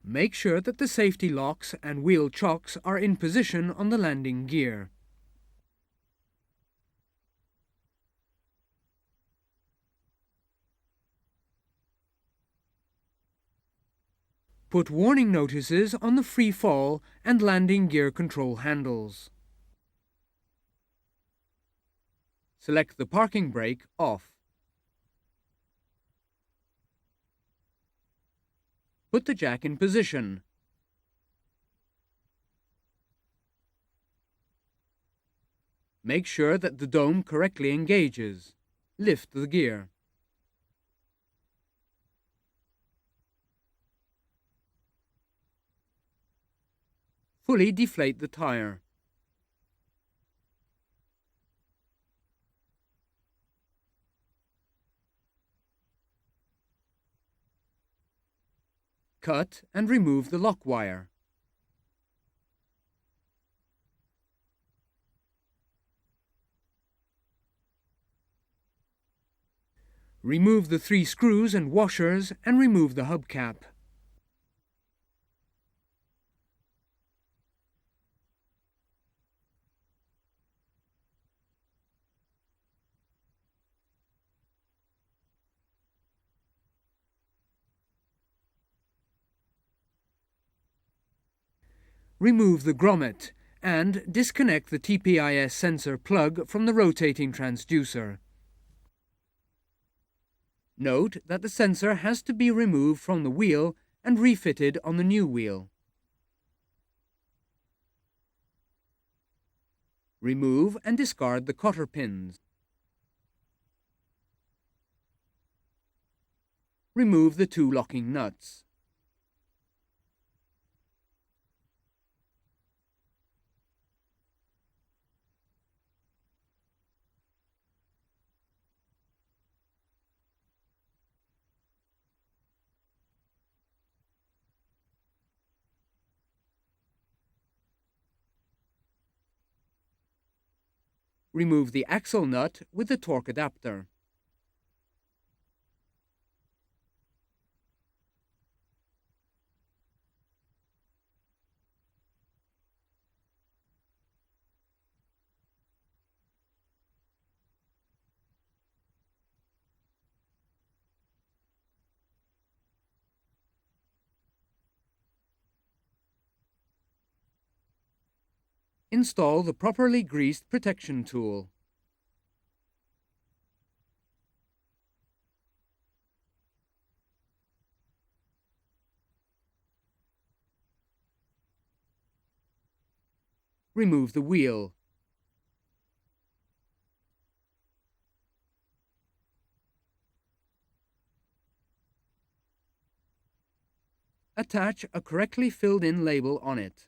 Make sure that the safety locks and wheel chocks are in position on the landing gear. Put warning notices on the free fall and landing gear control handles. Select the parking brake off. Put the jack in position. Make sure that the dome correctly engages. Lift the gear. Fully deflate the tire. Cut and remove the lock wire. Remove the 3 screws and washers and remove the hubcap. Remove the grommet and disconnect the TPIS sensor plug from the rotating transducer. Note that the sensor has to be removed from the wheel and refitted on the new wheel. Remove and discard the cotter pins. Remove the 2 locking nuts. Remove the axle nut with the torque adapter. Install the properly greased protection tool. Remove the wheel. Attach a correctly filled-in label on it.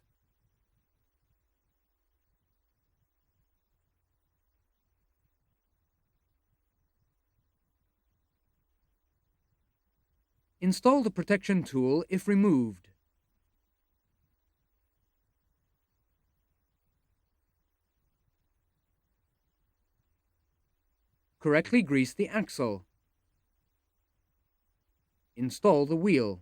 Install the protection tool if removed. Correctly grease the axle. Install the wheel.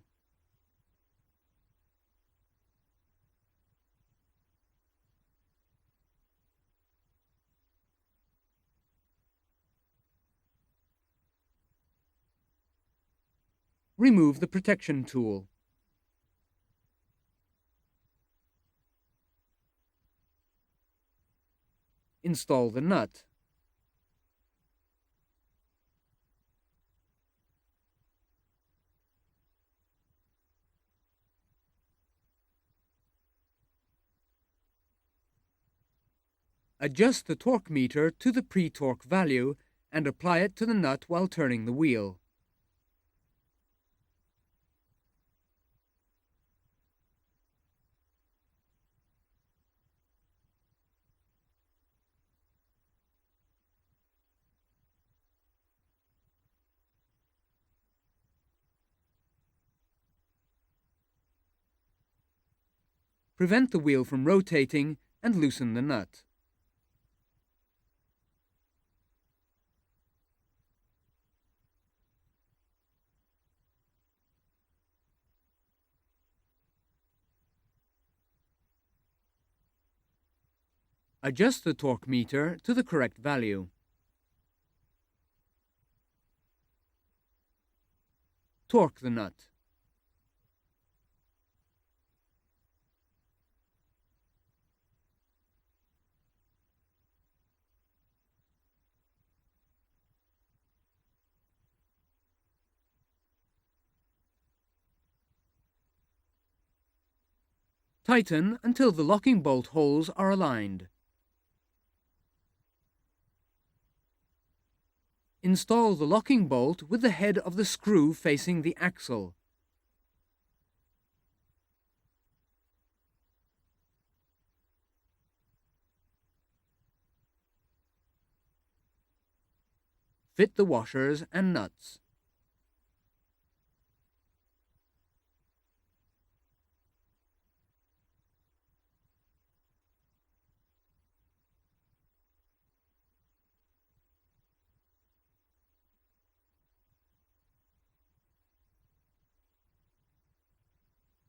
Remove the protection tool. Install the nut. Adjust the torque meter to the pre-torque value and apply it to the nut while turning the wheel. Prevent the wheel from rotating and loosen the nut. Adjust the torque meter to the correct value. Torque the nut. Tighten until the locking bolt holes are aligned. Install the locking bolt with the head of the screw facing the axle. Fit the washers and nuts.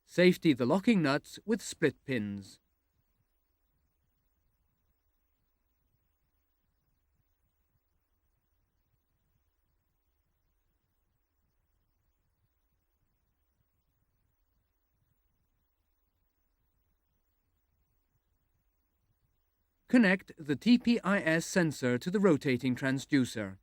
Safety the locking nuts with split pins. Connect the TPIS sensor to the rotating transducer.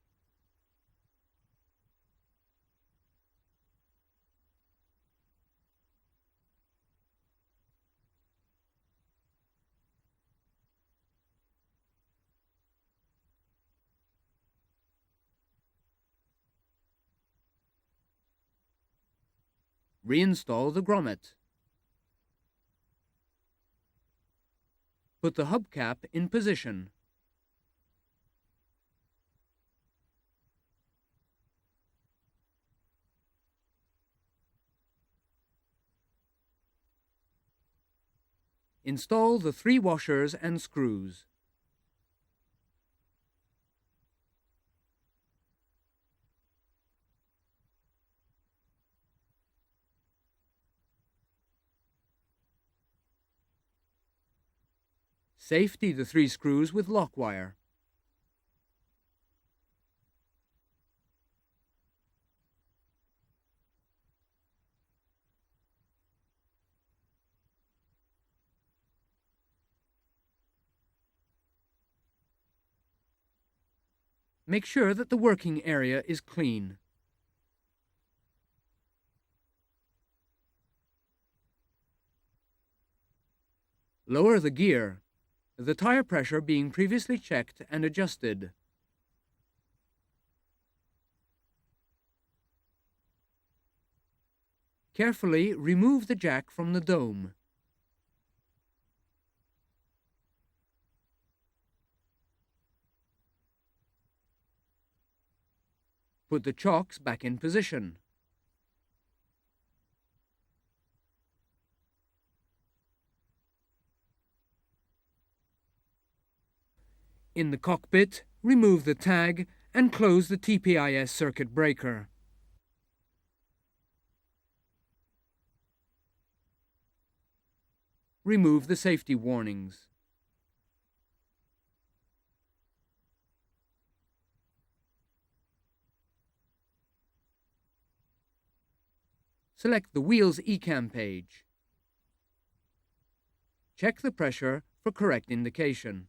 Reinstall the grommet. Put the hubcap in position. Install the 3 washers and screws. Safety the 3 screws with lock wire. Make sure that the working area is clean. Lower the gear, the tire pressure being previously checked and adjusted. Carefully remove the jack from the dome. Put the chocks back in position. In the cockpit, remove the tag and close the TPIS circuit breaker. Remove the safety warnings. Select the wheel's ECAM page. Check the pressure for correct indication.